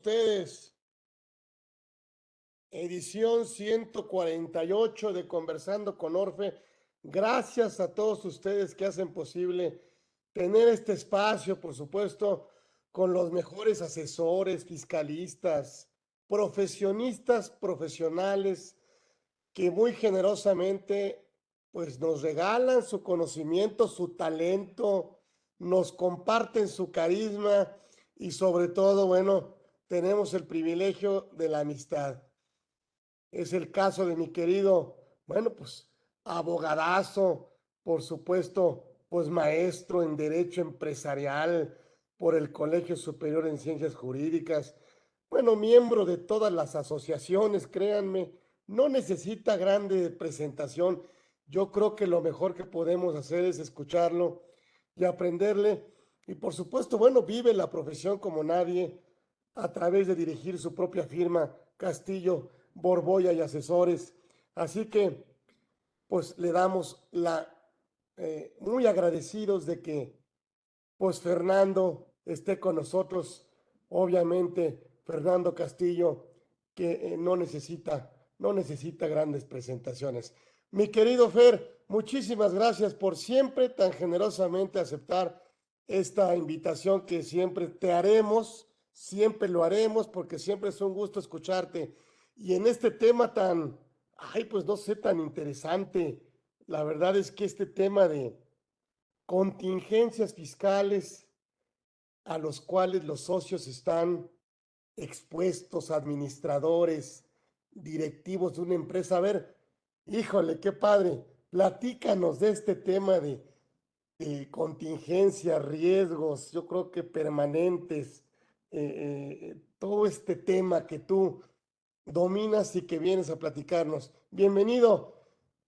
ustedes. Edición 148 de Conversando con Orfe. Gracias a todos ustedes que hacen posible tener este espacio, por supuesto, con los mejores asesores, fiscalistas, profesionistas, profesionales, que muy generosamente pues nos regalan su conocimiento, su talento, nos comparten su carisma y sobre todo, bueno, tenemos el privilegio de la amistad. Es el caso de mi querido, bueno, pues abogadazo, por supuesto, pues maestro en Derecho Empresarial por el Colegio Superior en Ciencias Jurídicas, bueno, miembro de todas las asociaciones, créanme, no necesita grande presentación. Yo creo que lo mejor que podemos hacer es escucharlo y aprenderle. Y por supuesto, bueno, vive la profesión como nadie a través de dirigir su propia firma, Castillo, Borbolla y Asesores. Así que, pues le damos la muy agradecidos de que, pues Fernando esté con nosotros. Obviamente, Fernando Castillo, que no necesita grandes presentaciones. Mi querido Fer, muchísimas gracias por siempre tan generosamente aceptar esta invitación que siempre te haremos, siempre lo haremos, porque siempre es un gusto escucharte. Y en este tema tan, ay, pues no sé, tan interesante, la verdad es que este tema de contingencias fiscales a los cuales los socios están expuestos, administradores, directivos de una empresa. A ver, híjole, qué padre, platícanos de este tema de contingencias, riesgos, yo creo que permanentes, todo este tema que tú dominas y que vienes a platicarnos. Bienvenido.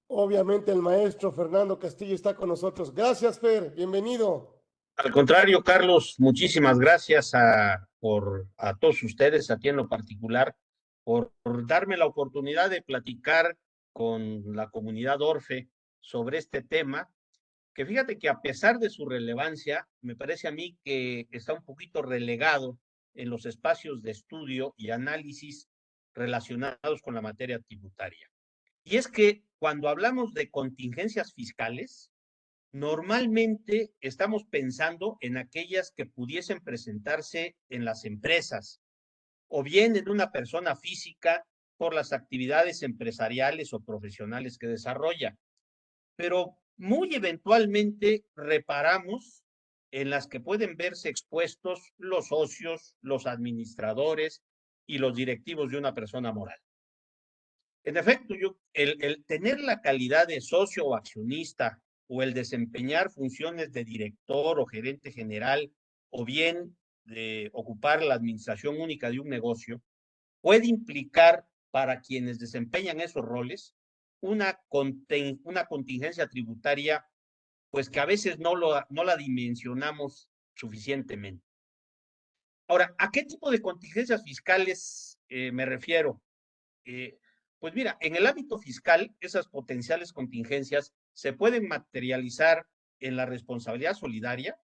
Obviamente el maestro Fernando Castillo está con nosotros. Gracias, Fer. Bienvenido. Al contrario, Carlos, muchísimas gracias a todos ustedes, a ti en lo particular, por darme la oportunidad de platicar con la comunidad Orfe sobre este tema, que fíjate que a pesar de su relevancia, me parece a mí que está un poquito relegado en los espacios de estudio y análisis relacionados con la materia tributaria. Y es que cuando hablamos de contingencias fiscales, normalmente estamos pensando en aquellas que pudiesen presentarse en las empresas o bien en una persona física por las actividades empresariales o profesionales que desarrolla. Pero muy eventualmente reparamos en las que pueden verse expuestos los socios, los administradores y los directivos de una persona moral. En efecto, el tener la calidad de socio o accionista o el desempeñar funciones de director o gerente general o bien de ocupar la administración única de un negocio puede implicar para quienes desempeñan esos roles una contingencia tributaria pues que a veces no la dimensionamos suficientemente. Ahora, ¿a qué tipo de contingencias fiscales me refiero? Eh, pues mira, en el ámbito fiscal, esas potenciales contingencias se pueden materializar en la responsabilidad solidaria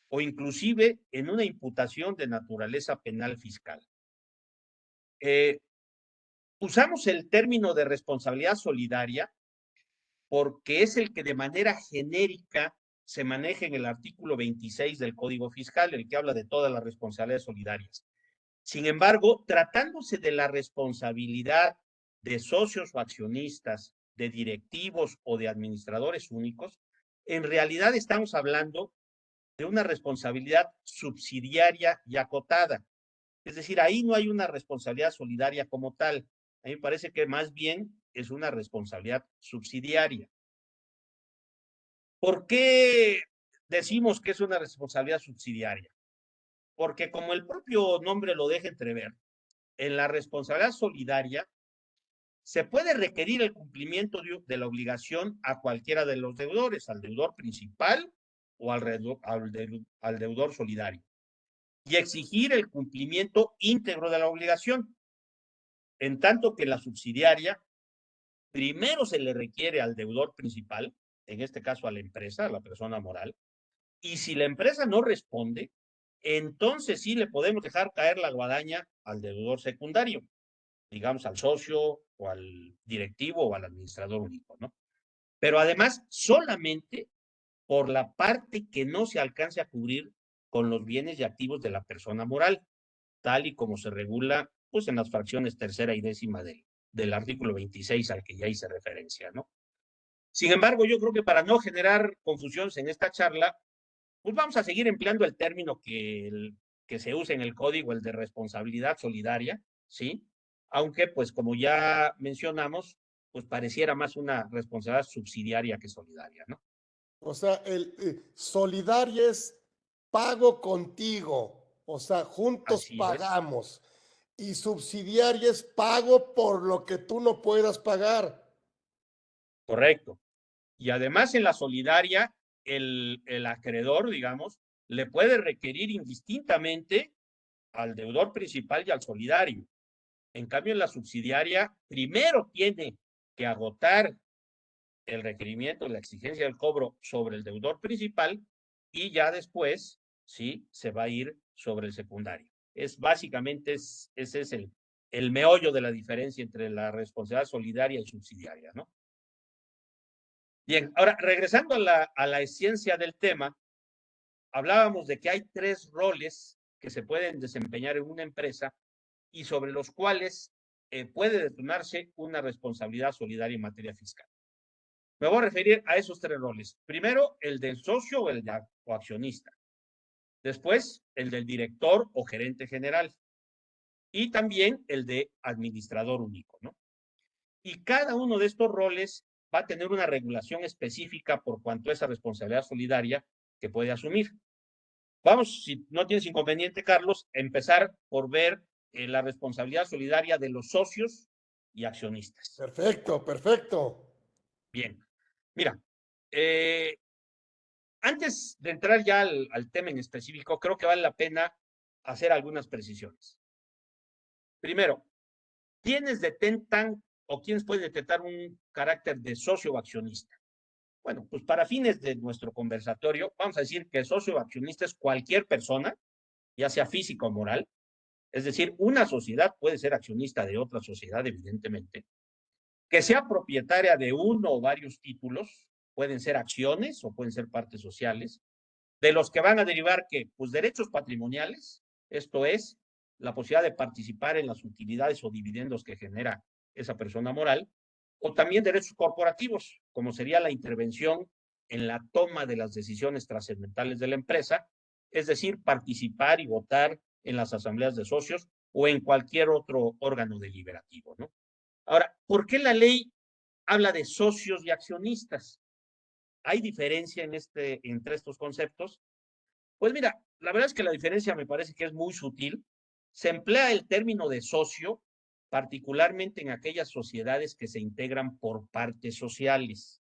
o inclusive en una imputación de naturaleza penal fiscal. Eh, Usamos el término de responsabilidad solidaria porque es el que de manera genérica se maneja en el artículo 26 del Código Fiscal, el que habla de todas las responsabilidades solidarias. Sin embargo, tratándose de la responsabilidad de socios o accionistas, de directivos o de administradores únicos, en realidad estamos hablando de una responsabilidad subsidiaria y acotada. Es decir, ahí no hay una responsabilidad solidaria como tal. A mí me parece que más bien es una responsabilidad subsidiaria. ¿Por qué decimos que es una responsabilidad subsidiaria? Porque como el propio nombre lo deja entrever, en la responsabilidad solidaria se puede requerir el cumplimiento de la obligación a cualquiera de los deudores, al deudor principal o al deudor solidario, y exigir el cumplimiento íntegro de la obligación, en tanto que la subsidiaria primero se le requiere al deudor principal, en este caso a la empresa, a la persona moral, y si la empresa no responde, entonces sí le podemos dejar caer la guadaña al deudor secundario, digamos al socio o al directivo o al administrador único, ¿no? Pero además, solamente por la parte que no se alcance a cubrir con los bienes y activos de la persona moral, tal y como se regula pues, en las fracciones tercera y décima del artículo 26 al que ya hice referencia, ¿no? Sin embargo, yo creo que para no generar confusiones en esta charla, pues vamos a seguir empleando el término que se usa en el código, el de responsabilidad solidaria, ¿sí? Aunque, pues como ya mencionamos, pues pareciera más una responsabilidad subsidiaria que solidaria, ¿no? O sea, el solidaria es pago contigo, o sea, juntos Así es, pagamos. Y subsidiaria es pago por lo que tú no puedas pagar. correcto. Y además en la solidaria, el acreedor, digamos, le puede requerir indistintamente al deudor principal y al solidario. En cambio, en la subsidiaria, primero tiene que agotar el requerimiento, la exigencia del cobro sobre el deudor principal y ya después, sí, se va a ir sobre el secundario. Es básicamente, ese es el meollo de la diferencia entre la responsabilidad solidaria y subsidiaria, ¿no? Bien, ahora regresando a la esencia del tema, hablábamos de que hay tres roles que se pueden desempeñar en una empresa y sobre los cuales puede detonarse una responsabilidad solidaria en materia fiscal. Me voy a referir a esos tres roles. Primero, el del socio o accionista. Después, el del director o gerente general. Y también el de administrador único, ¿no? Y cada uno de estos roles va a tener una regulación específica por cuanto a esa responsabilidad solidaria que puede asumir. Vamos, si no tienes inconveniente, Carlos, empezar por ver la responsabilidad solidaria de los socios y accionistas. Perfecto, perfecto. Bien, mira, eh, antes de entrar ya al tema en específico, creo que vale la pena hacer algunas precisiones. Primero, ¿quiénes detentan o quiénes pueden detentar un carácter de socio o accionista? Bueno, pues para fines de nuestro conversatorio, vamos a decir que socio o accionista es cualquier persona, ya sea física o moral, es decir, una sociedad puede ser accionista de otra sociedad, evidentemente, que sea propietaria de uno o varios títulos, pueden ser acciones o pueden ser partes sociales, de los que van a derivar que, pues derechos patrimoniales, esto es, la posibilidad de participar en las utilidades o dividendos que genera esa persona moral, o también derechos corporativos, como sería la intervención en la toma de las decisiones trascendentales de la empresa, es decir, participar y votar en las asambleas de socios o en cualquier otro órgano deliberativo, ¿no? Ahora, ¿por qué la ley habla de socios y accionistas? ¿Hay diferencia entre estos conceptos? Pues mira, la verdad es que la diferencia me parece que es muy sutil. Se emplea el término de socio, particularmente en aquellas sociedades que se integran por partes sociales,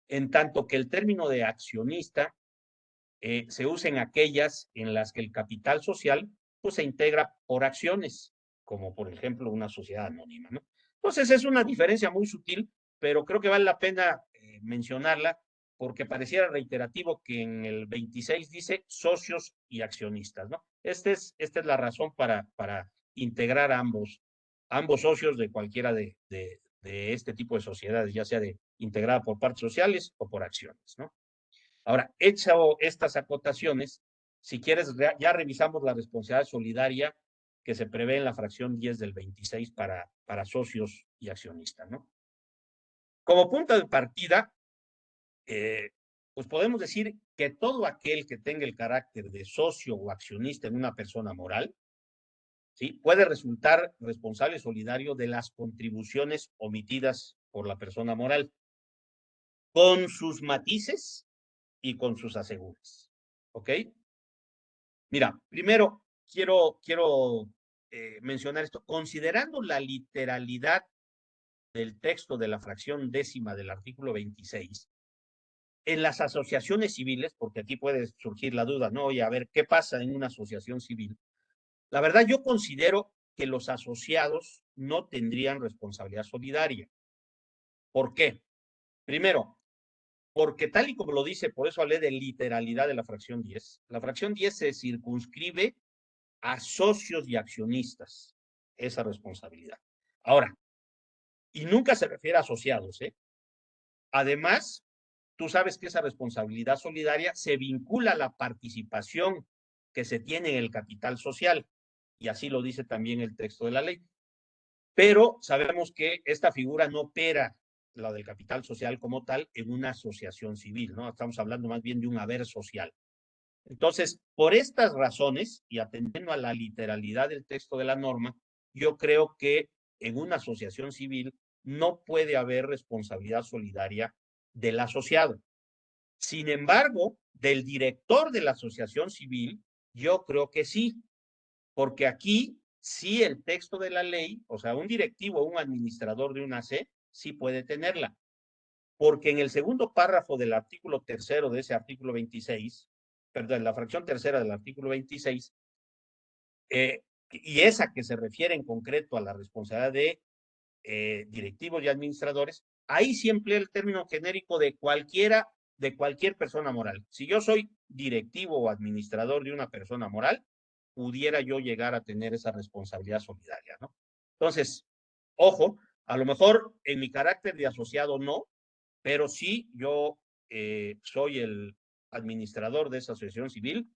en tanto que el término de accionista se usa en aquellas en las que el capital social pues, se integra por acciones, como por ejemplo una sociedad anónima, ¿no? Entonces es una diferencia muy sutil, pero creo que vale la pena mencionarla porque pareciera reiterativo que en el 26 dice socios y accionistas, ¿no? Esta es la razón para integrar a ambos socios de cualquiera de este tipo de sociedades, ya sea integrada por partes sociales o por acciones, ¿no? Ahora, hecho estas acotaciones, si quieres, ya revisamos la responsabilidad solidaria que se prevé en la fracción 10 del 26 para socios y accionistas, ¿no? Como punto de partida, eh, pues podemos decir que todo aquel que tenga el carácter de socio o accionista en una persona moral, ¿sí? Puede resultar responsable solidario de las contribuciones omitidas por la persona moral, con sus matices y con sus asegúnes, ¿ok? Mira, primero quiero mencionar esto. Considerando la literalidad del texto de la fracción décima del artículo 26, en las asociaciones civiles, porque aquí puede surgir la duda, ¿no? Oye, a ver, ¿qué pasa en una asociación civil? La verdad, yo considero que los asociados no tendrían responsabilidad solidaria. ¿Por qué? Primero, porque tal y como lo dice, por eso hablé de literalidad de la fracción 10, la fracción 10 se circunscribe a socios y accionistas, esa responsabilidad. Ahora, y nunca se refiere a asociados, ¿eh? Además, tú sabes que esa responsabilidad solidaria se vincula a la participación que se tiene en el capital social, y así lo dice también el texto de la ley. Pero sabemos que esta figura no opera, la del capital social como tal, en una asociación civil, ¿no? Estamos hablando más bien de un haber social. Entonces, por estas razones, y atendiendo a la literalidad del texto de la norma, yo creo que en una asociación civil no puede haber responsabilidad solidaria del asociado. Sin embargo, del director de la asociación civil, yo creo que sí, porque aquí sí el texto de la ley, o sea, un directivo o un administrador de una C, sí puede tenerla, porque en el segundo párrafo del artículo tercero de ese artículo 26, perdón, la fracción tercera del artículo 26, y esa que se refiere en concreto a la responsabilidad de directivos y administradores, ahí sí emplea el término genérico de cualquier persona moral. Si yo soy directivo o administrador de una persona moral, pudiera yo llegar a tener esa responsabilidad solidaria, ¿no? Entonces, ojo, a lo mejor en mi carácter de asociado no, pero sí yo soy el administrador de esa asociación civil,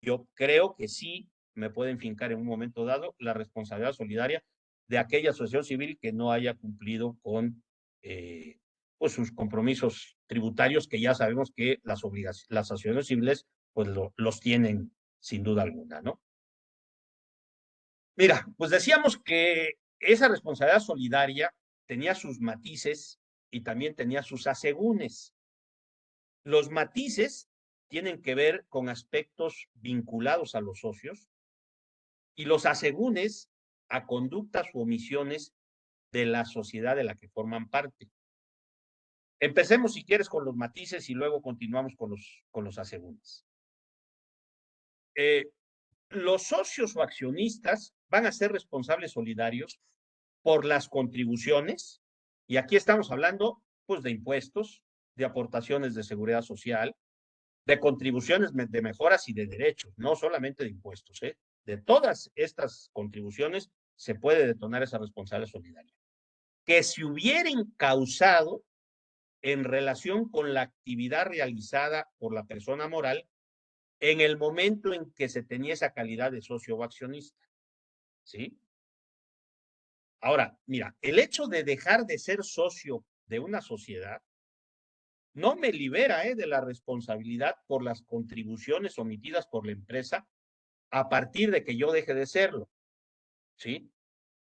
yo creo que sí me pueden fincar en un momento dado la responsabilidad solidaria de aquella asociación civil que no haya cumplido con pues sus compromisos tributarios, que ya sabemos que las asociaciones civiles pues los tienen sin duda alguna, ¿no? Mira, pues decíamos que esa responsabilidad solidaria tenía sus matices y también tenía sus asegúnes. Los matices tienen que ver con aspectos vinculados a los socios y los asegúnes a conductas u omisiones de la sociedad de la que forman parte. Empecemos, si quieres, con los matices y luego continuamos con los asegúnes. Los socios o accionistas van a ser responsables solidarios por las contribuciones, y aquí estamos hablando pues de impuestos, de aportaciones de seguridad social, de contribuciones de mejoras y de derechos, no solamente de impuestos, ¿eh? De todas estas contribuciones se puede detonar esa responsabilidad solidaria. Que se hubieran causado en relación con la actividad realizada por la persona moral en el momento en que se tenía esa calidad de socio o accionista, ¿sí? Ahora, mira, el hecho de dejar de ser socio de una sociedad no me libera de la responsabilidad por las contribuciones omitidas por la empresa a partir de que yo deje de serlo, ¿sí?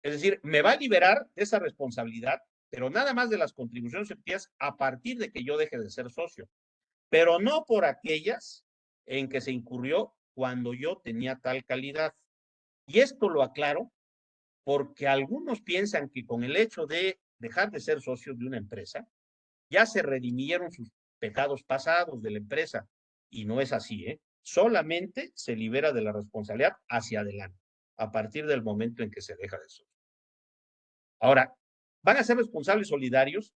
Es decir, me va a liberar de esa responsabilidad, pero nada más de las contribuciones emitidas a partir de que yo deje de ser socio, pero no por aquellas en que se incurrió cuando yo tenía tal calidad. Y esto lo aclaro porque algunos piensan que con el hecho de dejar de ser socios de una empresa, ya se redimieron sus pecados pasados de la empresa. Y no es así, ¿eh? Solamente se libera de la responsabilidad hacia adelante, a partir del momento en que se deja de socio. Ahora, van a ser responsables solidarios,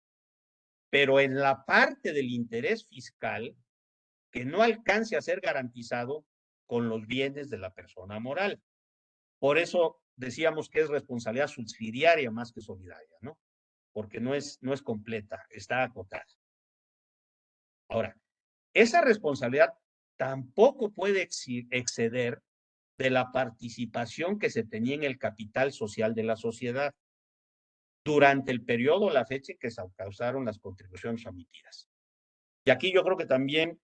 pero en la parte del interés fiscal que no alcance a ser garantizado con los bienes de la persona moral. Por eso decíamos que es responsabilidad subsidiaria más que solidaria, ¿no? Porque no es completa, está acotada. Ahora, esa responsabilidad tampoco puede exceder de la participación que se tenía en el capital social de la sociedad durante el periodo o la fecha en que se causaron las contribuciones omitidas. Y aquí yo creo que también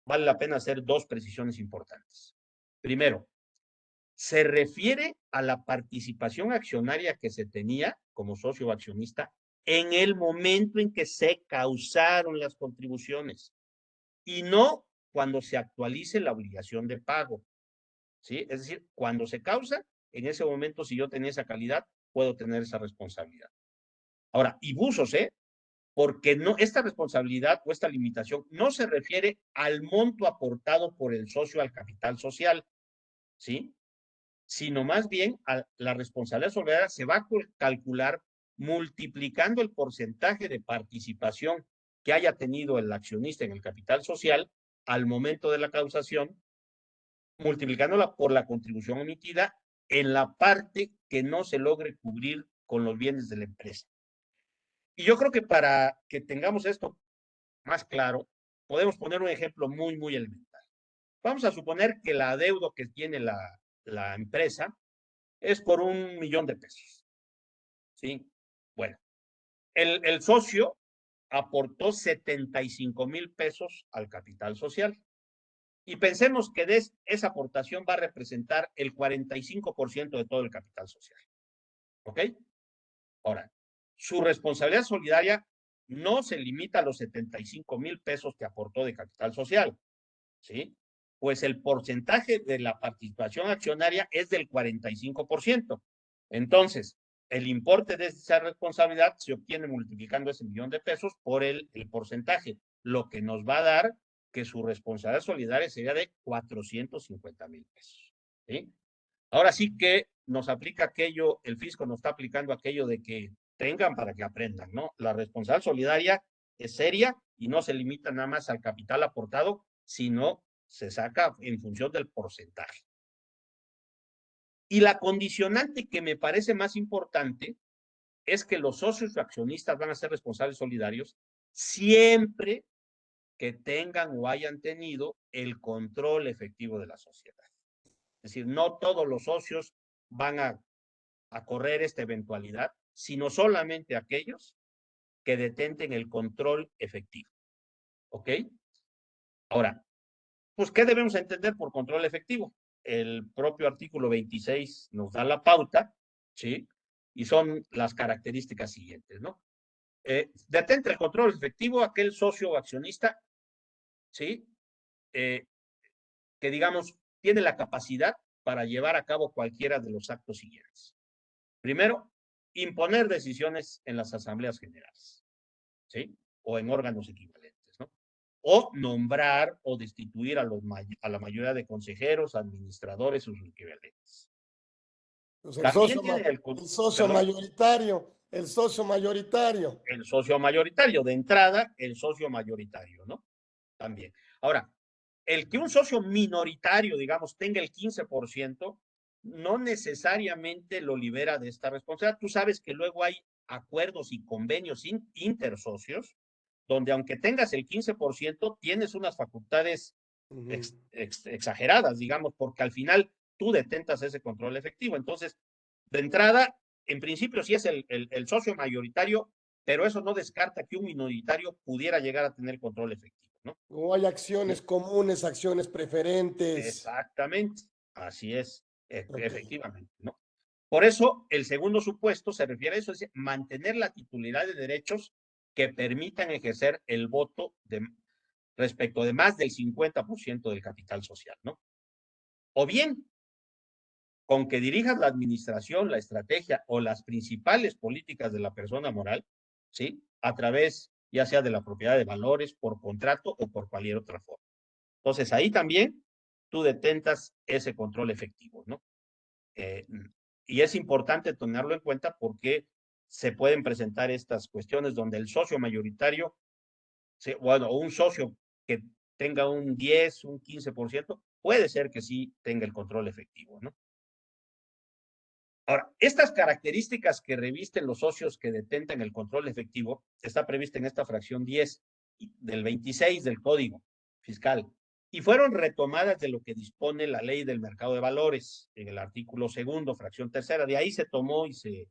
vale la pena hacer dos precisiones importantes. Primero, se refiere a la participación accionaria que se tenía como socio o accionista en el momento en que se causaron las contribuciones y no cuando se actualice la obligación de pago, ¿sí? Es decir, cuando se causa, en ese momento, si yo tenía esa calidad, puedo tener esa responsabilidad. Ahora, y buzos, porque no, esta responsabilidad o esta limitación no se refiere al monto aportado por el socio al capital social, ¿sí? Sino más bien a la responsabilidad solidaria se va a calcular multiplicando el porcentaje de participación que haya tenido el accionista en el capital social al momento de la causación, multiplicándola por la contribución emitida en la parte que no se logre cubrir con los bienes de la empresa. Y yo creo que para que tengamos esto más claro, podemos poner un ejemplo muy elemental. Vamos a suponer que la deuda que tiene la empresa es por 1,000,000 de pesos. ¿Sí? Bueno, el socio aportó 75,000 pesos al capital social. Y pensemos que esa aportación va a representar el 45% de todo el capital social. ¿Ok? Ahora, su responsabilidad solidaria no se limita a los 75,000 pesos que aportó de capital social, ¿sí? Pues el porcentaje de la participación accionaria es del 45%. Entonces, el importe de esa responsabilidad se obtiene multiplicando ese 1,000,000 de pesos por el porcentaje, lo que nos va a dar que su responsabilidad solidaria sería de 450,000 pesos. ¿Sí? Ahora sí que nos aplica aquello, el fisco nos está aplicando aquello de que tengan para que aprendan, ¿no? La responsabilidad solidaria es seria y no se limita nada más al capital aportado, sino se saca en función del porcentaje. Y la condicionante que me parece más importante es que los socios o accionistas van a ser responsables solidarios siempre que tengan o hayan tenido el control efectivo de la sociedad. Es decir, no todos los socios van a correr esta eventualidad, sino solamente aquellos que detenten el control efectivo. ¿Ok? Ahora, pues, ¿qué debemos entender por control efectivo? El propio artículo 26 nos da la pauta, ¿sí? Y son las características siguientes, ¿no? Detente el control efectivo aquel socio o accionista, ¿sí? Que digamos, tiene la capacidad para llevar a cabo cualquiera de los actos siguientes. Primero, imponer decisiones en las asambleas generales, ¿sí? O en órganos equivalentes, ¿no? O nombrar o destituir a la mayoría de consejeros, administradores o sus equivalentes. Pues También tiene el socio perdón, mayoritario, el socio mayoritario. el socio mayoritario. De entrada, el socio mayoritario, ¿no? También. Ahora, el que un socio minoritario, digamos, tenga el 15%, no necesariamente lo libera de esta responsabilidad. Tú sabes que luego hay acuerdos y convenios intersocios, donde aunque tengas el 15%, tienes unas facultades exageradas, digamos, porque al final tú detentas ese control efectivo. Entonces, de entrada, en principio sí es el socio mayoritario, pero eso no descarta que un minoritario pudiera llegar a tener control efectivo, ¿no? O hay acciones ¿Sí? comunes, acciones preferentes. Exactamente, así es, Ok. efectivamente, ¿no? Por eso, el segundo supuesto se refiere a eso, es mantener la titularidad de derechos que permitan ejercer el voto respecto de más del 50% del capital social, ¿no? O bien, con que dirijas la administración, la estrategia o las principales políticas de la persona moral, ¿sí? A través, ya sea de la propiedad de valores, por contrato o por cualquier otra forma. Entonces, ahí también tú detentas ese control efectivo, ¿no? Eh, y es importante tenerlo en cuenta porque se pueden presentar estas cuestiones donde el socio mayoritario, bueno, un socio que tenga un 10, un 15%, puede ser que sí tenga el control efectivo, ¿no? Ahora, estas características que revisten los socios que detentan el control efectivo está prevista en esta fracción 10 del 26 del Código Fiscal y fueron retomadas de lo que dispone la ley del mercado de valores en el artículo segundo, fracción tercera. De ahí se tomó y se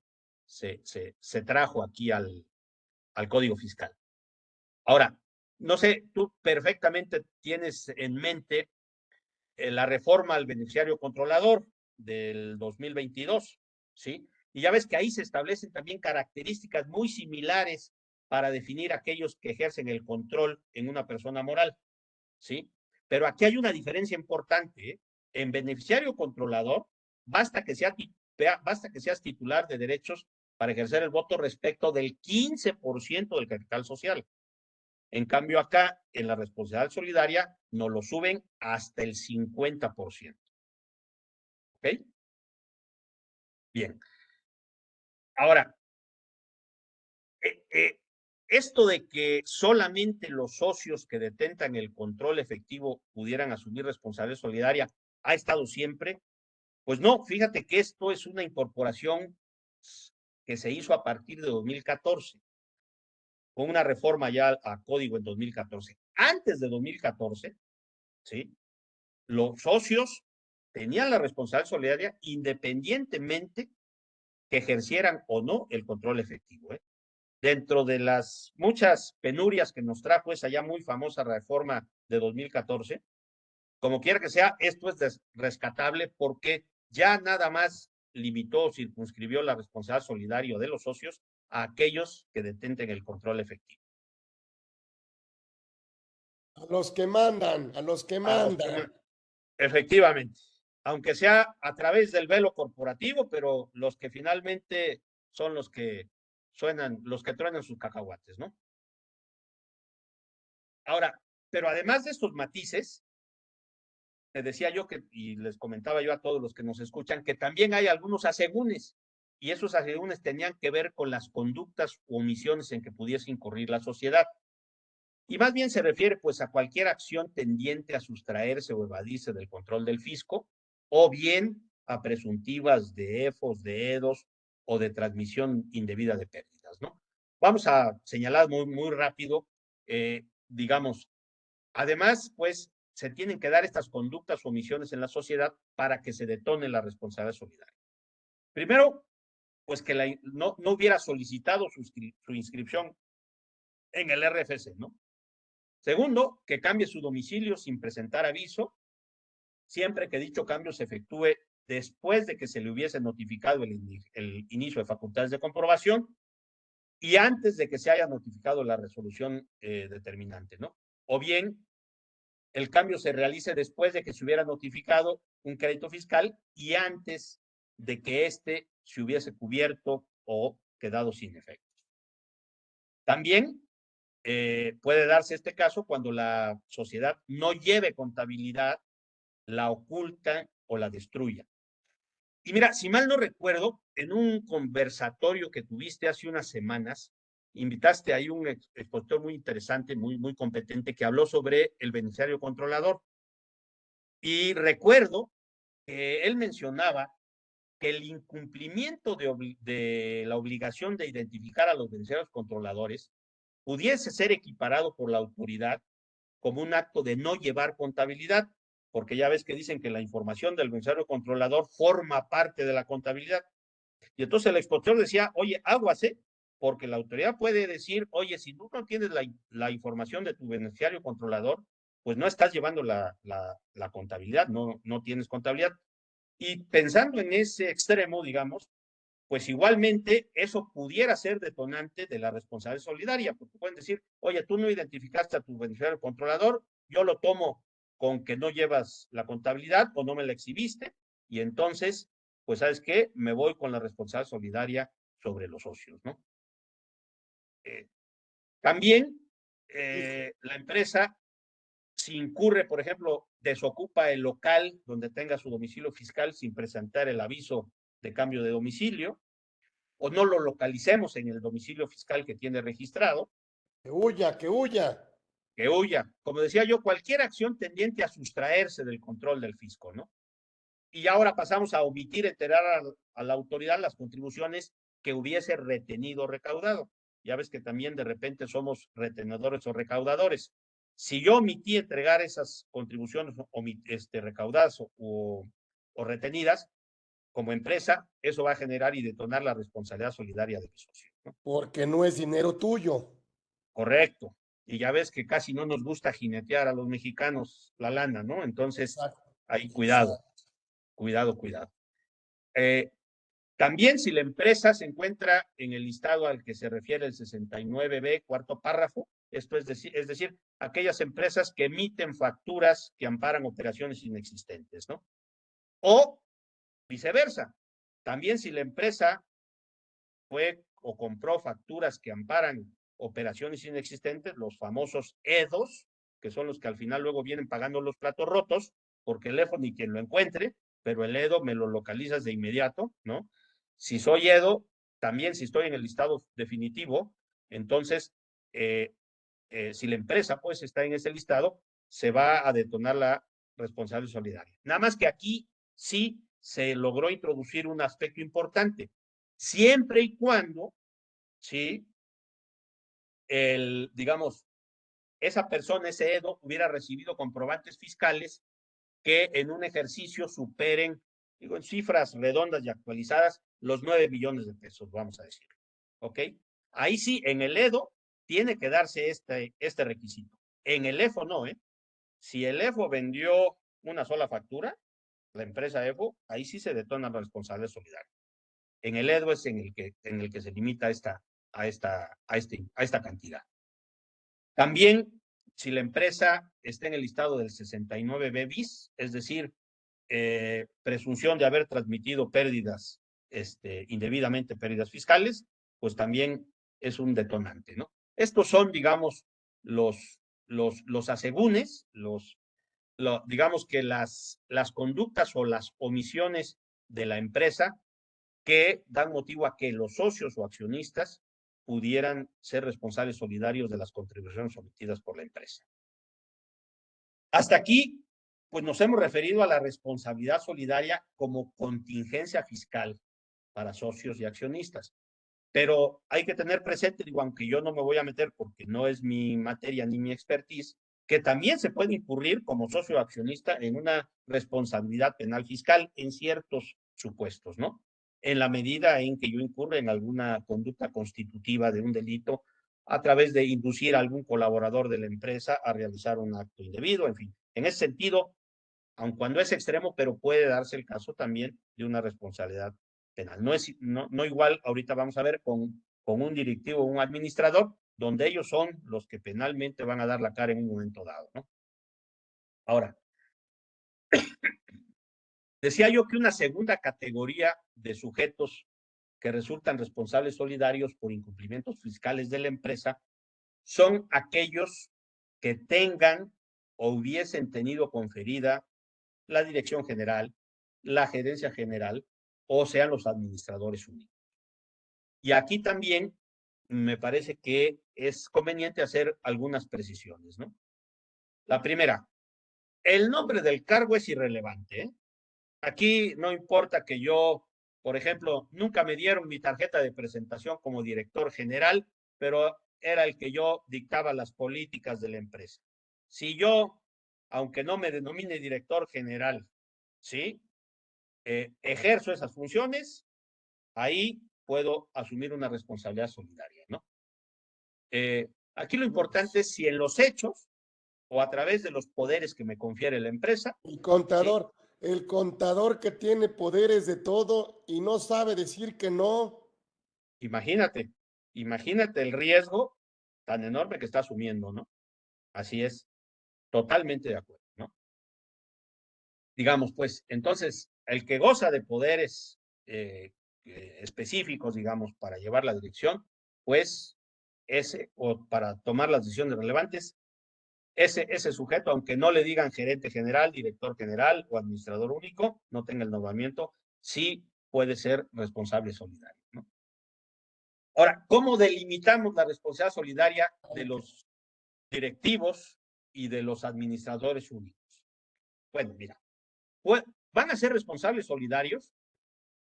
trajo aquí al Código Fiscal. Ahora, no sé, tú perfectamente tienes en mente la reforma al beneficiario controlador del 2022, ¿sí? Y ya ves que ahí se establecen también características muy similares para definir aquellos que ejercen el control en una persona moral, ¿sí? Pero aquí hay una diferencia importante, ¿eh? En beneficiario controlador, basta que seas titular de derechos para ejercer el voto respecto del 15% del capital social. En cambio, acá, en la responsabilidad solidaria, nos lo suben hasta el 50%. ¿Ok? Bien. Ahora, eh, eh, esto de que solamente los socios que detentan el control efectivo pudieran asumir responsabilidad solidaria ha estado siempre. Pues no, fíjate que esto es una incorporación que se hizo a partir de 2014, con una reforma ya a código en 2014. Antes de 2014, ¿sí? Los socios tenían la responsabilidad solidaria independientemente que ejercieran o no el control efectivo. Dentro de las muchas penurias que nos trajo esa ya muy famosa reforma de 2014, como quiera que sea, esto es rescatable porque ya nada más limitó o circunscribió la responsabilidad solidaria de los socios a aquellos que detenten el control efectivo. A los que mandan, a los que A los que, mandan. efectivamente, aunque sea a través del velo corporativo, pero los que finalmente son los que suenan, los que truenan sus cacahuates, ¿no? Ahora, pero además de estos matices, te decía yo que, y les comentaba yo a todos los que nos escuchan, que también hay algunos asegúnes, y esos asegúnes tenían que ver con las conductas o omisiones en que pudiese incurrir la sociedad. Y más bien se refiere pues a cualquier acción tendiente a sustraerse o evadirse del control del fisco, o bien a presuntivas de EFOS, de EDOS o de transmisión indebida de pérdidas, ¿no? Vamos a señalar muy rápido, digamos, además, pues se tienen que dar estas conductas o omisiones en la sociedad para que se detone la responsabilidad solidaria. Primero, pues que no hubiera solicitado su inscripción en el RFC, ¿no? Segundo, que cambie su domicilio sin presentar aviso, siempre que dicho cambio se efectúe después de que se le hubiese notificado el inicio de facultades de comprobación y antes de que se haya notificado la resolución determinante, ¿no? O bien, el cambio se realice después de que se hubiera notificado un crédito fiscal y antes de que éste se hubiese cubierto o quedado sin efectos. También puede darse este caso cuando la sociedad no lleve contabilidad, la oculta o la destruya. Y mira, si mal no recuerdo, en un conversatorio que tuviste hace unas semanas, invitaste ahí un expositor muy interesante, muy competente, que habló sobre el beneficiario controlador. Y recuerdo que él mencionaba que el incumplimiento de la obligación de identificar a los beneficiarios controladores pudiese ser equiparado por la autoridad como un acto de no llevar contabilidad, porque ya ves que dicen que la información del beneficiario controlador forma parte de la contabilidad. Y entonces el expositor decía, oye, aguas, porque la autoridad puede decir, oye, si tú no tienes la información de tu beneficiario controlador, pues no estás llevando la contabilidad, no tienes contabilidad. Y pensando en ese extremo, digamos, pues igualmente eso pudiera ser detonante de la responsabilidad solidaria, porque pueden decir, oye, tú no identificaste a tu beneficiario controlador, yo lo tomo con que no llevas la contabilidad o no me la exhibiste, y entonces, pues, ¿sabes qué? Me voy con la responsabilidad solidaria sobre los socios, ¿no? Eh, También la empresa, si incurre, por ejemplo, desocupa el local donde tenga su domicilio fiscal sin presentar el aviso de cambio de domicilio, o no lo localicemos en el domicilio fiscal que tiene registrado, Que huya, que huya. que huya. Como decía yo, cualquier acción tendiente a sustraerse del control del fisco, ¿no? Y ahora pasamos a omitir enterar a la autoridad las contribuciones que hubiese retenido o recaudado. Ya ves que también de repente somos retenedores o recaudadores. Si yo omití entregar esas contribuciones recaudadas o retenidas, como empresa, eso va a generar y detonar la responsabilidad solidaria de mi socio, ¿no? Porque no es dinero tuyo. Correcto. Y ya ves que casi no nos gusta jinetear a los mexicanos la lana, ¿no? Entonces, Exacto. ahí cuidado. Eh, También si la empresa se encuentra en el listado al que se refiere el 69B, cuarto párrafo, esto es decir, aquellas empresas que emiten facturas que amparan operaciones inexistentes, ¿no? O viceversa. También si la empresa fue o compró facturas que amparan operaciones inexistentes, los famosos EDOS, que son los que al final luego vienen pagando los platos rotos, porque el EFO ni quien lo encuentre, pero el EDO me lo localizas de inmediato, ¿no? Si soy EDO, también si estoy en el listado definitivo, entonces si la empresa pues está en ese listado, se va a detonar la responsabilidad solidaria. Nada más que aquí sí se logró introducir un aspecto importante, siempre y cuando, sí, digamos, esa persona, ese EDO, hubiera recibido comprobantes fiscales que en un ejercicio superen, digo, en cifras redondas y actualizadas, los 9 millones de pesos, vamos a decir. ¿Ok? Ahí sí, en el EDO tiene que darse este requisito. En el EFO no, ¿eh? Si el EFO vendió una sola factura, la empresa EFO, ahí sí se detona la responsabilidad solidaria. En el EDO es en el que se limita a esta cantidad. También, si la empresa está en el listado del 69B bis, es decir, presunción de haber transmitido pérdidas, indebidamente pérdidas fiscales, pues también es un detonante, ¿no? Estos son, digamos, los asegúnes, digamos que las conductas o las omisiones de la empresa que dan motivo a que los socios o accionistas pudieran ser responsables solidarios de las contribuciones sometidas por la empresa. Hasta aquí, pues nos hemos referido a la responsabilidad solidaria como contingencia fiscal para socios y accionistas. Pero hay que tener presente, digo, aunque yo no me voy a meter porque no es mi materia ni mi expertise, que también se puede incurrir como socio accionista en una responsabilidad penal fiscal en ciertos supuestos, ¿no? En la medida en que yo incurra en alguna conducta constitutiva de un delito a través de inducir a algún colaborador de la empresa a realizar un acto indebido, en fin. En ese sentido, aun cuando es extremo, pero puede darse el caso también de una responsabilidad penal. No igual, ahorita vamos a ver con un directivo o un administrador, donde ellos son los que penalmente van a dar la cara en un momento dado, ¿no? Ahora, decía yo que una segunda categoría de sujetos que resultan responsables solidarios por incumplimientos fiscales de la empresa son aquellos que tengan o hubiesen tenido conferida la dirección general, la gerencia general o sean los administradores únicos. Y aquí también me parece que es conveniente hacer algunas precisiones, ¿no? La primera, el nombre del cargo es irrelevante, ¿eh? Aquí no importa que yo, por ejemplo, nunca me dieron mi tarjeta de presentación como director general, pero era el que yo dictaba las políticas de la empresa. Si yo, aunque no me denomine director general, ¿sí? Ejerzo esas funciones, ahí puedo asumir una responsabilidad solidaria, ¿no? Aquí lo importante es si en los hechos o a través de los poderes que me confiere la empresa, ¿sí? El contador que tiene poderes de todo y no sabe decir que no. Imagínate, imagínate el riesgo tan enorme que está asumiendo, ¿no? Así es, totalmente de acuerdo, ¿no? Digamos, pues, entonces, el que goza de poderes específicos, digamos, para llevar la dirección, pues, o para tomar las decisiones relevantes, ese sujeto, aunque no le digan gerente general, director general o administrador único, no tenga el nombramiento, sí puede ser responsable solidario, ¿no? Ahora, ¿cómo delimitamos la responsabilidad solidaria de los directivos y de los administradores únicos? Bueno, mira, pues, van a ser responsables solidarios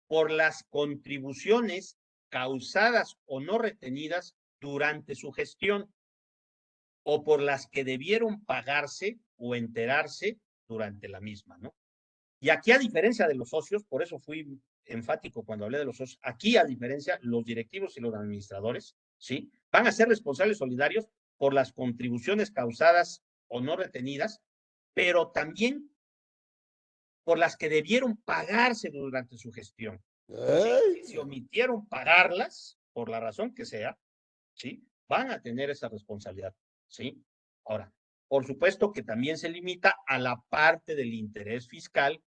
por las contribuciones causadas o no retenidas durante su gestión o por las que debieron pagarse o enterarse durante la misma, ¿no? Y aquí, a diferencia de los socios, por eso fui enfático cuando hablé de los socios, aquí, a diferencia, los directivos y los administradores, ¿sí? Van a ser responsables solidarios por las contribuciones causadas o no retenidas, pero también por las que debieron pagarse durante su gestión. ¿Sí? Ay, Si se omitieron pagarlas, por la razón que sea, ¿sí? Van a tener esa responsabilidad, ¿sí? Ahora, por supuesto que también se limita a la parte del interés fiscal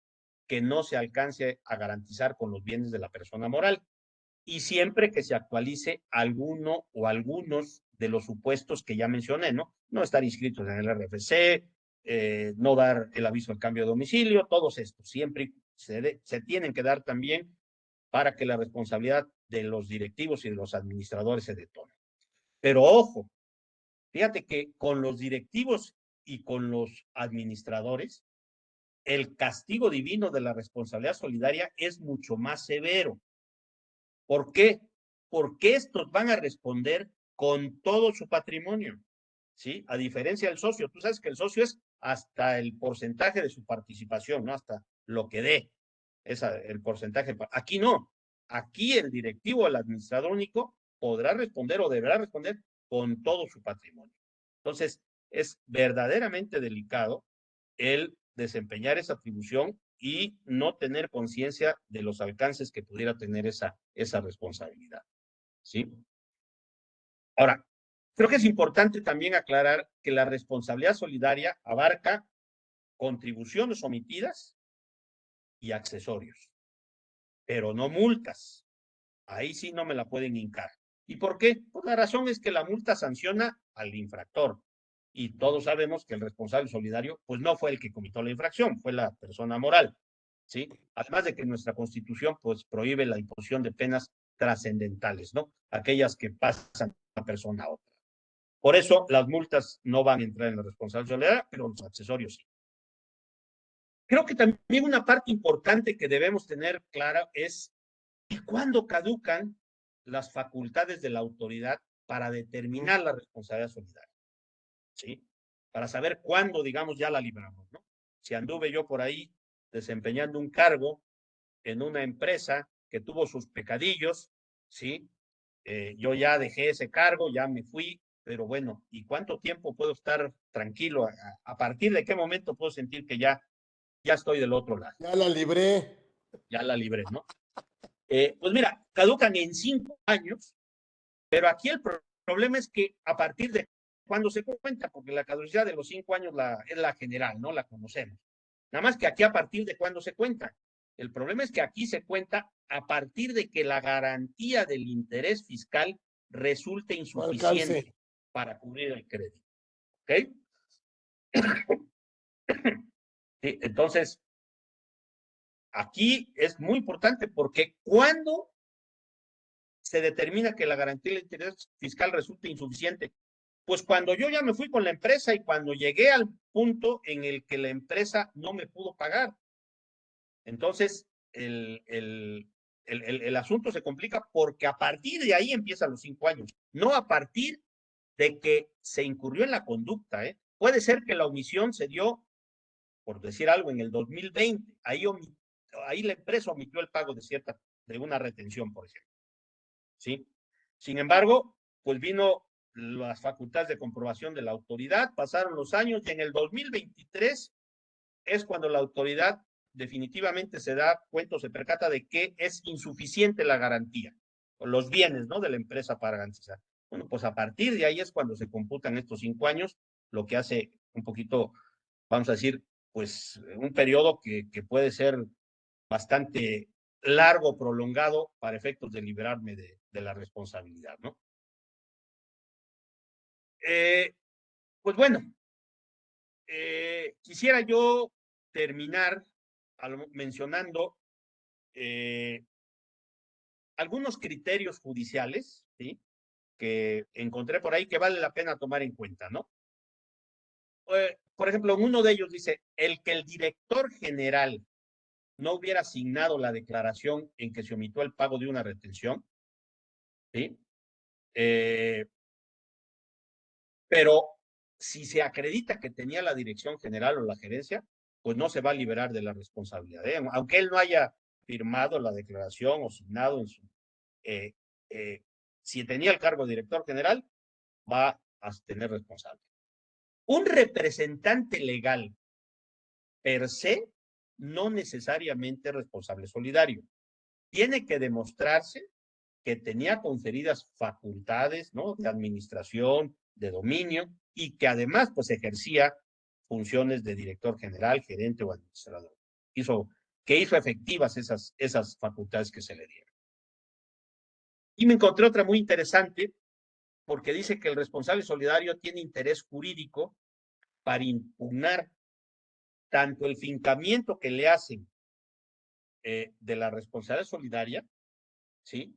que no se alcance a garantizar con los bienes de la persona moral y siempre que se actualice alguno o algunos de los supuestos que ya mencioné, ¿no? No estar inscritos en el RFC, no dar el aviso al cambio de domicilio, todos estos, siempre se tienen que dar también para que la responsabilidad de los directivos y de los administradores se detone. Pero ojo, Fíjate que con los directivos y con los administradores, el castigo divino de la responsabilidad solidaria es mucho más severo. ¿Por qué? Porque estos van a responder con todo su patrimonio, ¿sí? A diferencia del socio. Tú sabes que el socio es hasta el porcentaje de su participación, ¿no? Hasta lo que dé, el porcentaje. Aquí no. Aquí el directivo, el administrador único, podrá responder o deberá responder con todo su patrimonio. Entonces, es verdaderamente delicado el desempeñar esa atribución y no tener conciencia de los alcances que pudiera tener esa responsabilidad, ¿sí? Ahora, creo que es importante también aclarar que la responsabilidad solidaria abarca contribuciones omitidas y accesorios, pero no multas. Ahí sí no me la pueden hincar. ¿Y por qué? Pues la razón es que la multa sanciona al infractor. Y todos sabemos que el responsable solidario, pues no fue el que cometió la infracción, fue la persona moral, ¿sí? Además de que nuestra Constitución, pues, prohíbe la imposición de penas trascendentales, ¿no? Aquellas que pasan de una persona a otra. Por eso, las multas no van a entrar en la responsabilidad solidaria, pero los accesorios sí. Creo que también una parte importante que debemos tener clara es cuándo caducan las facultades de la autoridad para determinar la responsabilidad solidaria, ¿sí? Para saber cuándo, digamos, ya la libramos, ¿no? Si anduve yo por ahí desempeñando un cargo en una empresa que tuvo sus pecadillos, ¿sí? Yo ya dejé ese cargo, ya me fui, pero bueno, ¿y cuánto tiempo puedo estar tranquilo? ¿A partir de qué momento puedo sentir que ya estoy del otro lado? Ya la libré. Ya la libré, ¿no? Pues mira, caducan en 5 años, pero aquí el problema es que a partir de cuando se cuenta, porque la caducidad de los 5 años es la general, ¿no? La conocemos. Nada más que aquí a partir de cuándo se cuenta. El problema es que aquí se cuenta a partir de que la garantía del interés fiscal resulte No alcance. insuficiente para cubrir el crédito. ¿Ok? Sí, entonces, aquí es muy importante porque cuando se determina que la garantía del interés fiscal resulta insuficiente, pues cuando yo ya me fui con la empresa y cuando llegué al punto en el que la empresa no me pudo pagar. Entonces, el asunto se complica porque a partir de ahí empiezan los 5 años, no a partir de que se incurrió en la conducta. Puede ser que la omisión se dio, por decir algo, en el 2020. Ahí la empresa omitió el pago de una retención, por ejemplo. ¿Sí? Sin embargo, pues vino las facultades de comprobación de la autoridad, pasaron los años y en el 2023 es cuando la autoridad definitivamente se da cuenta o se percata de que es insuficiente la garantía, o los bienes, ¿no? De la empresa para garantizar. Bueno, pues a partir de ahí es cuando se computan estos 5 años, lo que hace un poquito, vamos a decir, pues un periodo que puede ser bastante largo, prolongado, para efectos de liberarme de la responsabilidad, ¿no? Eh, pues bueno, quisiera yo terminar mencionando eh, algunos criterios judiciales, ¿sí? Que encontré por ahí que vale la pena tomar en cuenta, ¿no? Por ejemplo, uno de ellos dice, el que el director general no hubiera asignado la declaración en que se omitió el pago de una retención, ¿sí? Eh, pero si se acredita que tenía la dirección general o la gerencia, pues no se va a liberar de la responsabilidad. Aunque él no haya firmado la declaración o asignado en su... Eh, eh, si tenía el cargo de director general, va a tener responsable. Un representante legal per se no necesariamente responsable solidario. Tiene que demostrarse que tenía conferidas facultades, ¿no? De administración, de dominio, y que además, pues, ejercía funciones de director general, gerente o administrador. Que hizo efectivas esas facultades que se le dieron. Y me encontré otra muy interesante, porque dice que el responsable solidario tiene interés jurídico para impugnar tanto el fincamiento que le hacen de la responsabilidad solidaria, ¿sí?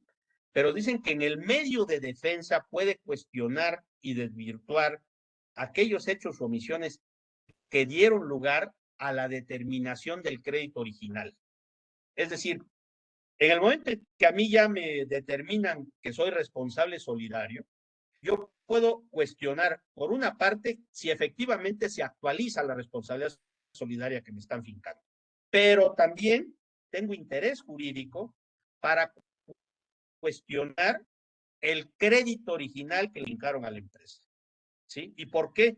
Pero dicen que en el medio de defensa puede cuestionar y desvirtuar aquellos hechos o omisiones que dieron lugar a la determinación del crédito original. Es decir, en el momento en que a mí ya me determinan que soy responsable solidario, yo puedo cuestionar, por una parte, si efectivamente se actualiza la responsabilidad solidaria que me están fincando. Pero también tengo interés jurídico para cuestionar el crédito original que le hincaron a la empresa. ¿Sí? ¿Y por qué?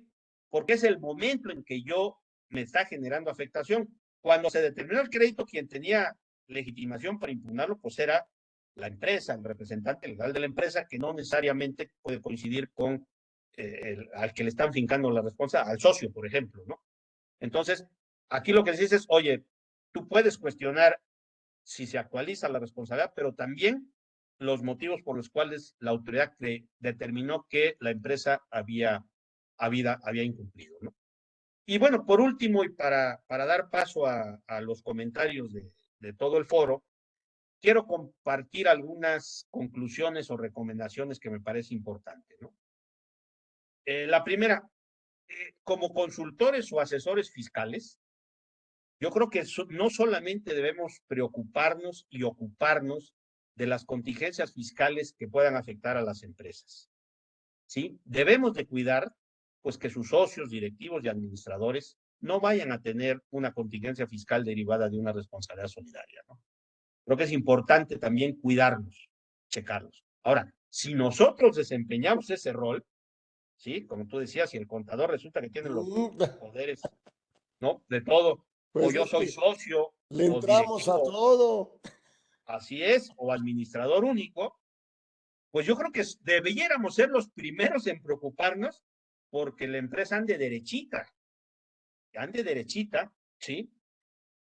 Porque es el momento en que yo me está generando afectación. Cuando se determinó el crédito, quien tenía legitimación para impugnarlo, pues era la empresa, el representante legal de la empresa, que no necesariamente puede coincidir con al que le están fincando la responsabilidad, al socio, por ejemplo, ¿no? Entonces, aquí lo que se dice es, oye, tú puedes cuestionar si se actualiza la responsabilidad, pero también los motivos por los cuales la autoridad determinó que la empresa había incumplido, ¿no? Y bueno, por último, y para dar paso a los comentarios de todo el foro, quiero compartir algunas conclusiones o recomendaciones que me parece importante, ¿no? La primera, como consultores o asesores fiscales, yo creo que no solamente debemos preocuparnos y ocuparnos de las contingencias fiscales que puedan afectar a las empresas, ¿sí? Debemos de cuidar, pues, que sus socios, directivos y administradores no vayan a tener una contingencia fiscal derivada de una responsabilidad solidaria, ¿no? Creo que es importante también cuidarnos, checarlos. Ahora, si nosotros desempeñamos ese rol, ¿sí? Como tú decías, si el contador resulta que tiene los poderes, ¿no? De todo, o Pues yo es soy que socio, le o entramos a directivo, todo. así es, o administrador único, pues yo creo que debiéramos ser los primeros en preocuparnos porque la empresa ande derechita, ¿sí?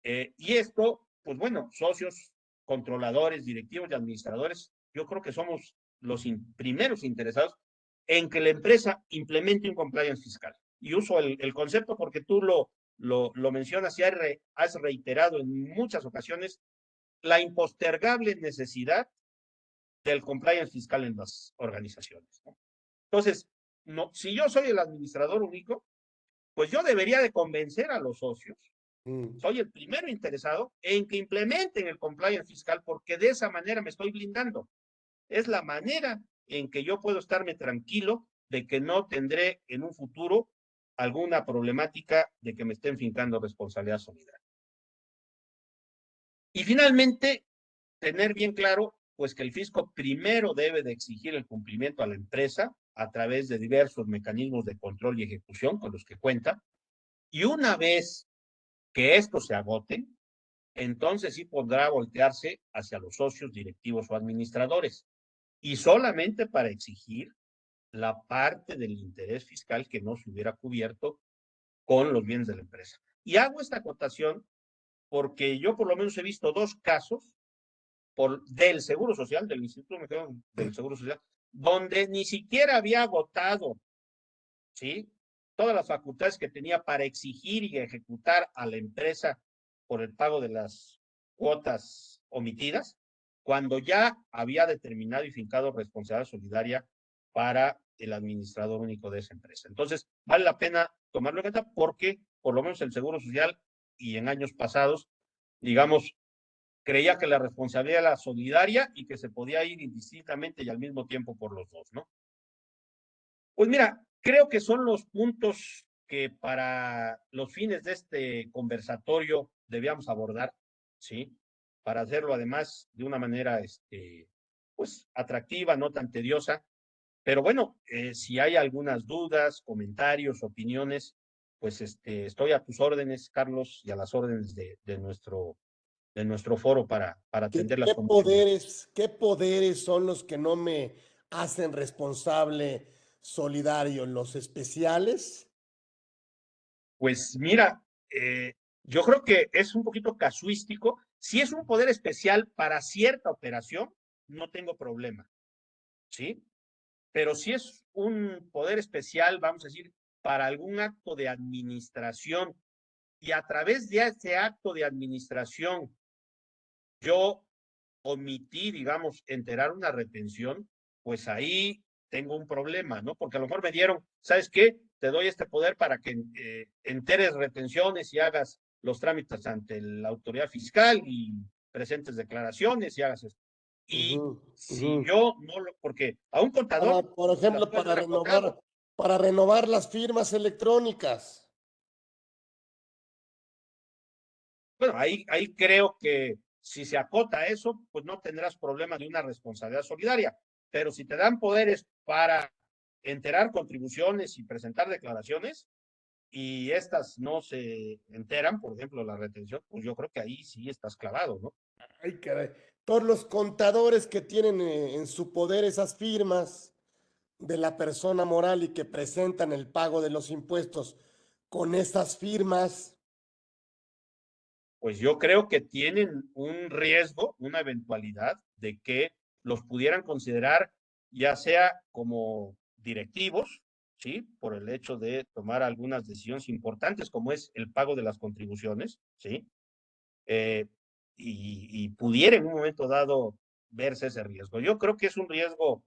Y esto, pues bueno, socios, controladores, directivos y administradores, yo creo que somos los primeros interesados en que la empresa implemente un compliance fiscal. Y uso el concepto porque tú lo mencionas y has reiterado en muchas ocasiones la impostergable necesidad del compliance fiscal en las organizaciones, ¿no? Entonces, no, si yo soy el administrador único, pues yo debería de convencer a los socios, soy el primero interesado en que implementen el compliance fiscal porque de esa manera me estoy blindando. Es la manera en que yo puedo estarme tranquilo de que no tendré en un futuro alguna problemática de que me estén fincando responsabilidad solidaria. Y finalmente, tener bien claro, pues que el fisco primero debe de exigir el cumplimiento a la empresa a través de diversos mecanismos de control y ejecución con los que cuenta. Y una vez que estos se agoten, entonces sí podrá voltearse hacia los socios, directivos o administradores. Y solamente para exigir la parte del interés fiscal que no se hubiera cubierto con los bienes de la empresa. Y hago esta acotación porque yo por lo menos he visto dos casos del Seguro Social, del Instituto Mexicano del Seguro Social, donde ni siquiera había agotado, ¿sí? Todas las facultades que tenía para exigir y ejecutar a la empresa por el pago de las cuotas omitidas, cuando ya había determinado y fincado responsabilidad solidaria para el administrador único de esa empresa. Entonces, vale la pena tomarlo en cuenta porque, por lo menos el Seguro Social y en años pasados, digamos, creía que la responsabilidad era solidaria y que se podía ir indistintamente y al mismo tiempo por los dos, ¿no? Pues mira, creo que son los puntos que para los fines de este conversatorio debíamos abordar, ¿sí? Para hacerlo además de una manera, pues, atractiva, no tan tediosa. Pero bueno, si hay algunas dudas, comentarios, opiniones, pues estoy a tus órdenes, Carlos, y a las órdenes de nuestro foro para atenderlas con mucho gusto. Qué poderes son los que no me hacen responsable solidario? ¿Los especiales? Pues mira, yo creo que es un poquito casuístico. Si es un poder especial para cierta operación, no tengo problema, ¿sí? Pero si es un poder especial, vamos a decir, para algún acto de administración y a través de ese acto de administración yo omití, digamos, enterar una retención, pues ahí tengo un problema, ¿no? Porque a lo mejor me dieron, ¿sabes qué? Te doy este poder para que enteres retenciones y hagas los trámites ante la autoridad fiscal y presentes declaraciones y hagas esto. Ujú, Y ujú. si yo no lo, porque a un contador Por las ejemplo, puedes ver acotado. para renovar las firmas electrónicas. Bueno, ahí creo que si se acota eso, pues no tendrás problema de una responsabilidad solidaria. Pero si te dan poderes para enterar contribuciones y presentar declaraciones y estas no se enteran, por ejemplo, la retención, pues yo creo que ahí sí estás clavado, ¿no? Ay, caray. Todos los contadores que tienen en su poder esas firmas de la persona moral y que presentan el pago de los impuestos con esas firmas, Pues yo creo que tienen un riesgo, una eventualidad de que los pudieran considerar ya sea como directivos, ¿sí? Por el hecho de tomar algunas decisiones importantes, como es el pago de las contribuciones, ¿sí? Eh, y pudiera en un momento dado verse ese riesgo. Yo creo que es un riesgo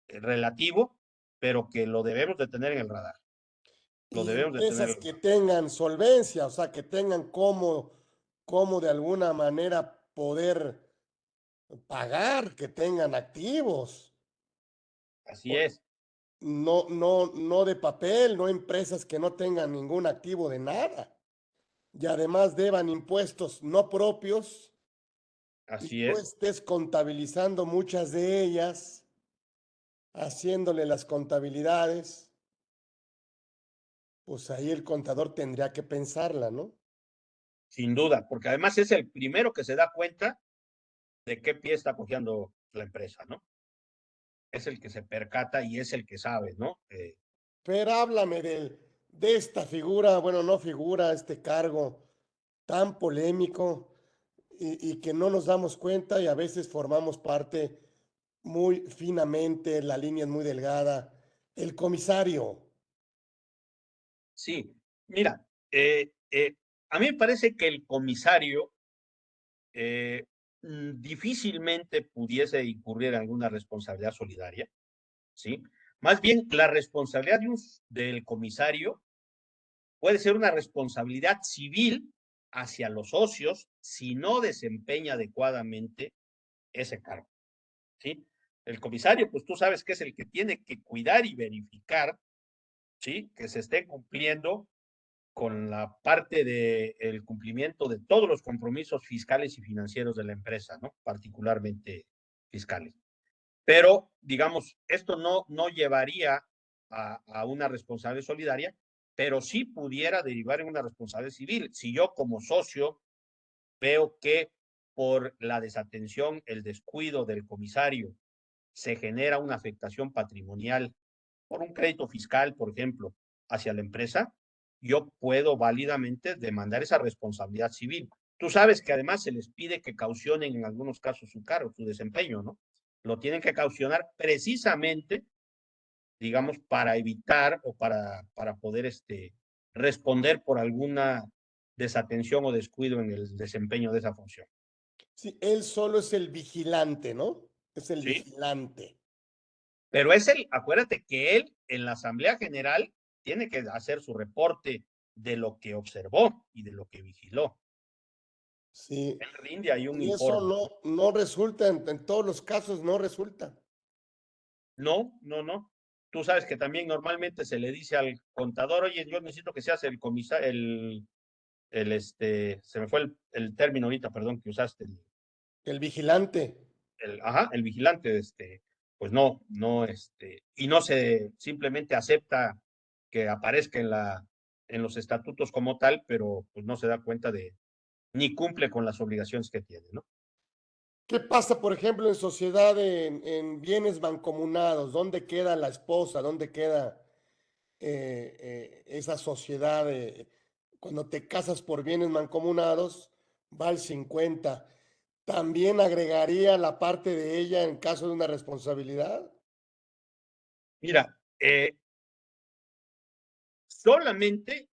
relativo, pero que lo debemos de tener en el radar. Lo y debemos de tener empresas en el que radar. tengan solvencia, o sea, que tengan cómo de alguna manera poder pagar, que tengan activos, Así es. no de papel, no empresas que no tengan ningún activo de nada y además deban impuestos no propios y Así tú es. estés contabilizando muchas de ellas, haciéndole las contabilidades, pues ahí el contador tendría que pensarla, ¿no? Sin duda, porque además es el primero que se da cuenta de qué pie está cojeando la empresa, ¿no? Es el que se percata y es el que sabe, ¿no? Pero háblame de esta figura, bueno, no figura, este cargo tan polémico y que no nos damos cuenta y a veces formamos parte muy finamente, la línea es muy delgada. El comisario, Sí, mira, a mí me parece que el comisario eh, difícilmente pudiese incurrir en alguna responsabilidad solidaria, ¿sí? Más bien, la responsabilidad del comisario puede ser una responsabilidad civil hacia los socios si no desempeña adecuadamente ese cargo, ¿sí? El comisario, pues tú sabes que es el que tiene que cuidar y verificar, ¿sí? Que se esté cumpliendo con la parte del cumplimiento de todos los compromisos fiscales y financieros de la empresa, ¿no? Particularmente fiscales. Pero, digamos, esto no llevaría a una responsabilidad solidaria, pero sí pudiera derivar en una responsabilidad civil. Si yo como socio veo que por la desatención, el descuido del comisario, se genera una afectación patrimonial por un crédito fiscal, por ejemplo, hacia la empresa, yo puedo válidamente demandar esa responsabilidad civil. Tú sabes que además se les pide que caucionen en algunos casos su cargo, su desempeño, ¿no? Lo tienen que caucionar precisamente, digamos, para evitar o para poder responder por alguna desatención o descuido en el desempeño de esa función. sí, él solo es el vigilante, ¿no? Es el ¿Sí? vigilante. Pero acuérdate que él en la Asamblea General tiene que hacer su reporte de lo que observó y de lo que vigiló. Sí, Él rinde ahí un y eso informe, ¿no? no resulta, en todos los casos no resulta. No, no, no. Tú sabes que también normalmente se le dice al contador, oye, yo necesito que seas el comisario, se me fue el término ahorita, perdón, que usaste, El vigilante. el vigilante, pues no, y no se simplemente acepta que aparezca en los estatutos como tal, pero pues no se da cuenta ni cumple con las obligaciones que tiene, ¿no? ¿Qué pasa, por ejemplo, en sociedad en bienes mancomunados? ¿Dónde queda la esposa? ¿Dónde queda esa sociedad? Cuando te casas por bienes mancomunados, va al 50. ¿También agregaría la parte de ella en caso de una responsabilidad? Mira, solamente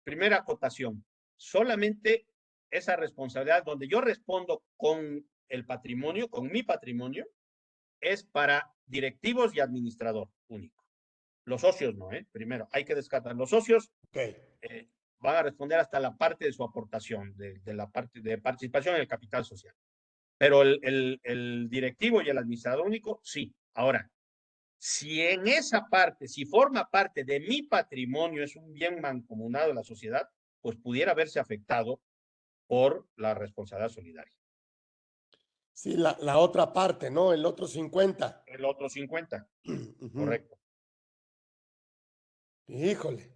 primera acotación, solamente esa responsabilidad donde yo respondo con el patrimonio, con mi patrimonio, es para directivos y administrador único. Los socios no, primero hay que descartar. Los socios Ok. van a responder hasta la parte de su aportación, de la parte de participación en el capital social. Pero el directivo y el administrador único, sí. Ahora, si en esa parte, si forma parte de mi patrimonio, es un bien mancomunado de la sociedad, pues pudiera verse afectado por la responsabilidad solidaria. Sí, la otra parte, ¿no? El otro 50. El otro 50, Ujú. correcto. Híjole.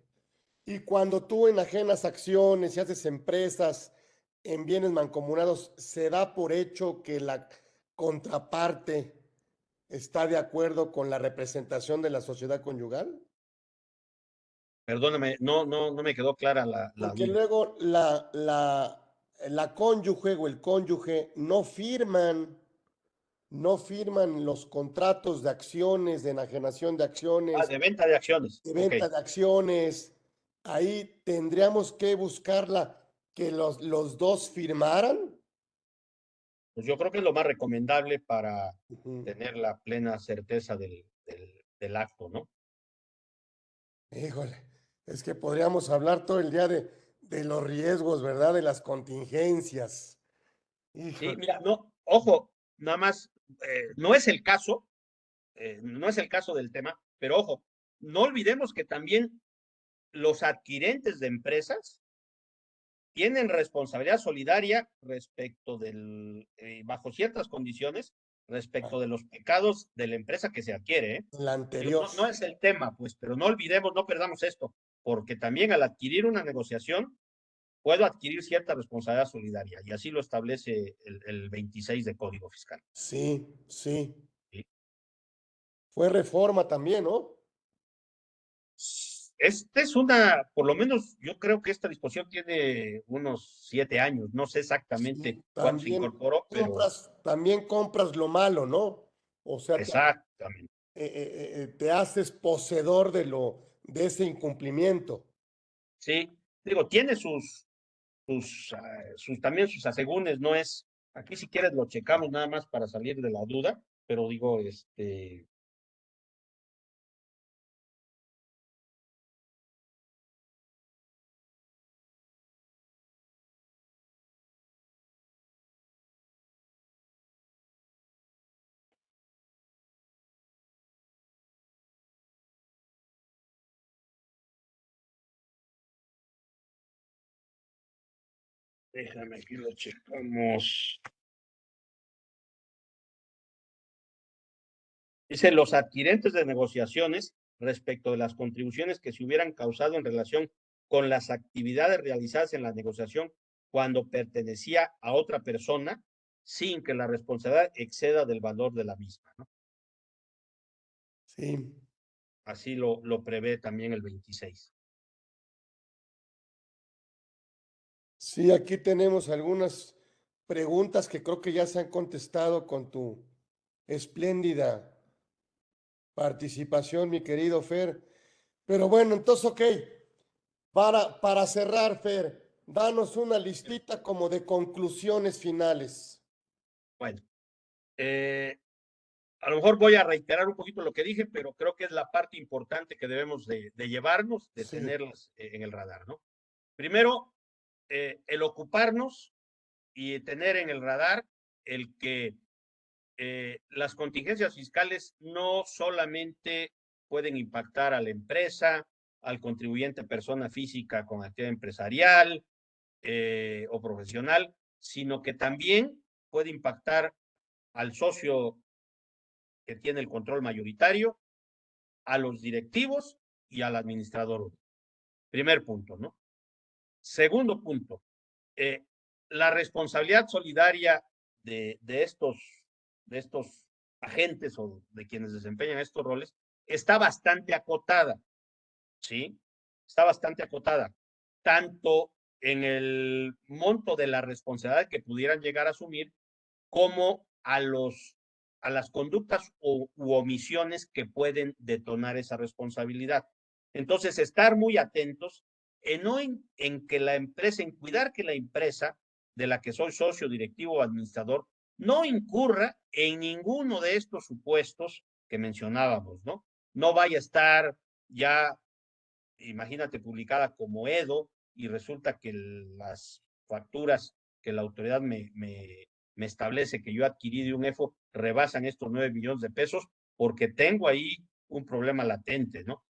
Y cuando tú enajenas acciones y haces empresas en bienes mancomunados, ¿se da por hecho que la contraparte está de acuerdo con la representación de la sociedad conyugal? Perdóname, no me quedó clara la Porque duda. luego la cónyuge o el cónyuge no firman los contratos de acciones, de enajenación de Ah, acciones, de venta de acciones. de Ok. venta de acciones. Ahí tendríamos que buscarla que los dos firmaran. Pues yo creo que es lo más recomendable para Ujú. tener la plena certeza del acto, ¿no? Híjole, es que podríamos hablar todo el día de los riesgos, ¿verdad? De las contingencias. Sí, Híjole. mira, no, ojo, nada más, no es el caso, no es el caso del tema, pero ojo, no olvidemos que también los adquirentes de empresas tienen responsabilidad solidaria respecto bajo ciertas condiciones, Ah, respecto de los pecados de la empresa que se adquiere, ¿eh? la Digo, anterior. no es el tema, pues, pero no olvidemos, no perdamos esto, porque también al adquirir una negociación, puedo adquirir cierta responsabilidad solidaria, y así lo establece el 26 de Código Fiscal. Sí, sí. ¿Sí? Fue reforma también, ¿no? Esta es una, por lo menos yo creo que esta disposición tiene unos 7 años, no sé exactamente Sí, cuándo se también incorporó, pero compras lo malo, ¿no? O sea, exactamente. te haces poseedor de ese incumplimiento. Sí, digo, tiene también sus asegúnes, no es, aquí si quieres lo checamos nada más para salir de la duda, pero digo, déjame aquí lo checamos. Dice, los adquirentes de negociaciones respecto de las contribuciones que se hubieran causado en relación con las actividades realizadas en la negociación cuando pertenecía a otra persona sin que la responsabilidad exceda del valor de la misma, ¿no? Sí. Así lo prevé también el 26. Sí, aquí tenemos algunas preguntas que creo que ya se han contestado con tu espléndida participación, mi querido Fer. Pero bueno, entonces, ok, para cerrar, Fer, danos una listita como de conclusiones finales. Bueno, a lo mejor voy a reiterar un poquito lo que dije, pero creo que es la parte importante que debemos de llevarnos, de Sí, tenerlas en el radar, ¿no? Primero, el ocuparnos y tener en el radar el que las contingencias fiscales no solamente pueden impactar a la empresa, al contribuyente persona física con actividad empresarial o profesional, sino que también puede impactar al socio que tiene el control mayoritario, a los directivos y al administrador. Primer punto, ¿no? Segundo punto, eh, la responsabilidad solidaria de estos agentes o de quienes desempeñan estos roles está bastante acotada, ¿sí? Está bastante acotada, tanto en el monto de la responsabilidad que pudieran llegar a asumir, como a las conductas u omisiones que pueden detonar esa responsabilidad. Entonces, estar muy atentos en que la empresa, en cuidar que la empresa de la que soy socio, directivo o administrador, no incurra en ninguno de estos supuestos que mencionábamos, ¿no? No vaya a estar ya, imagínate, publicada como Edo y resulta que las facturas que la autoridad me establece que yo adquirí de un EFO rebasan estos 9 millones de pesos porque tengo ahí un problema latente, ¿no?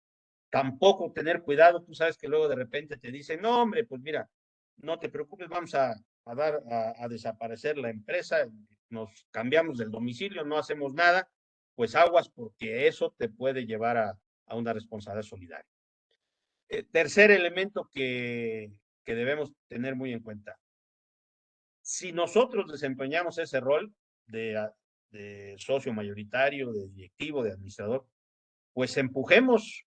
Tampoco tener cuidado, tú sabes que luego de repente te dicen, no, hombre, pues mira, no te preocupes, vamos a desaparecer la empresa, nos cambiamos del domicilio, no hacemos nada, pues aguas porque eso te puede llevar a una responsabilidad solidaria. Tercer elemento que debemos tener muy en cuenta. Si nosotros desempeñamos ese rol de socio mayoritario, de directivo, de administrador, pues empujemos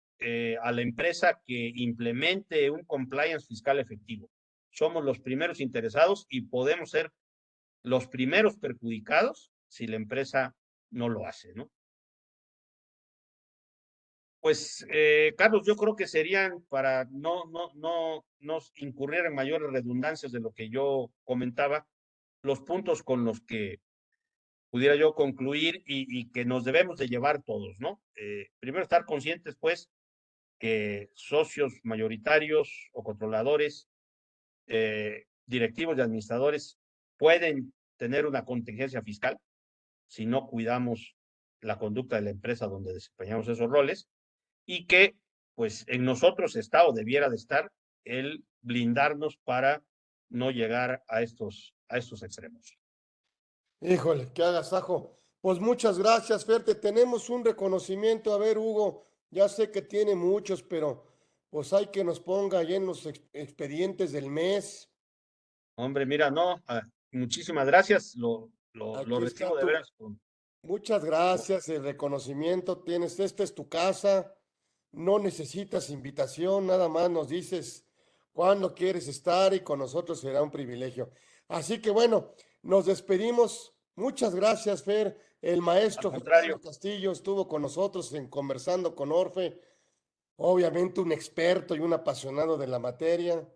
a la empresa que implemente un compliance fiscal efectivo. Somos los primeros interesados y podemos ser los primeros perjudicados si la empresa no lo hace, ¿no? Pues, Carlos, yo creo que serían para no incurrir en mayores redundancias de lo que yo comentaba, los puntos con los que pudiera yo concluir y que nos debemos de llevar todos, ¿no? Primero, estar conscientes, pues, que socios mayoritarios o controladores, directivos y administradores pueden tener una contingencia fiscal si no cuidamos la conducta de la empresa donde desempeñamos esos roles y que pues en nosotros está o debiera de estar el blindarnos para no llegar a estos extremos. Híjole, qué agasajo. Pues muchas gracias, Fer. Te tenemos un reconocimiento. A ver, Hugo, ya sé que tiene muchos, pero pues hay que nos ponga ahí en los expedientes del mes. Hombre, mira, no, muchísimas gracias, lo Aquí recibo está de tu. veras Muchas gracias, el reconocimiento tienes. Esta es tu casa. No necesitas invitación, nada más nos dices cuándo quieres estar y con nosotros será un privilegio. Así que bueno, nos despedimos. Muchas gracias, Fer. El al maestro Fernando contrario. Castillo estuvo con nosotros en Conversando con Orfe, obviamente un experto y un apasionado de la materia,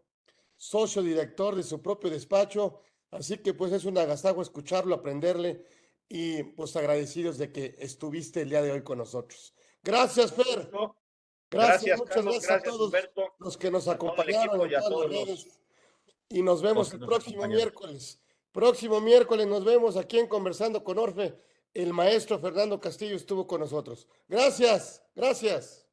socio director de su propio despacho, así que pues es un agasajo escucharlo, aprenderle y pues agradecidos de que estuviste el día de hoy con nosotros. Gracias, Un Fer. gusto. Gracias, Gracias, muchas Carlos. gracias a Gracias, todos Humberto. los que nos A todo el acompañaron equipo en y a todas las todos redes y nos los vemos que el nos próximo acompañaron. miércoles. Próximo miércoles nos vemos aquí en Conversando con Orfe. El maestro Fernando Castillo estuvo con nosotros. Gracias, gracias.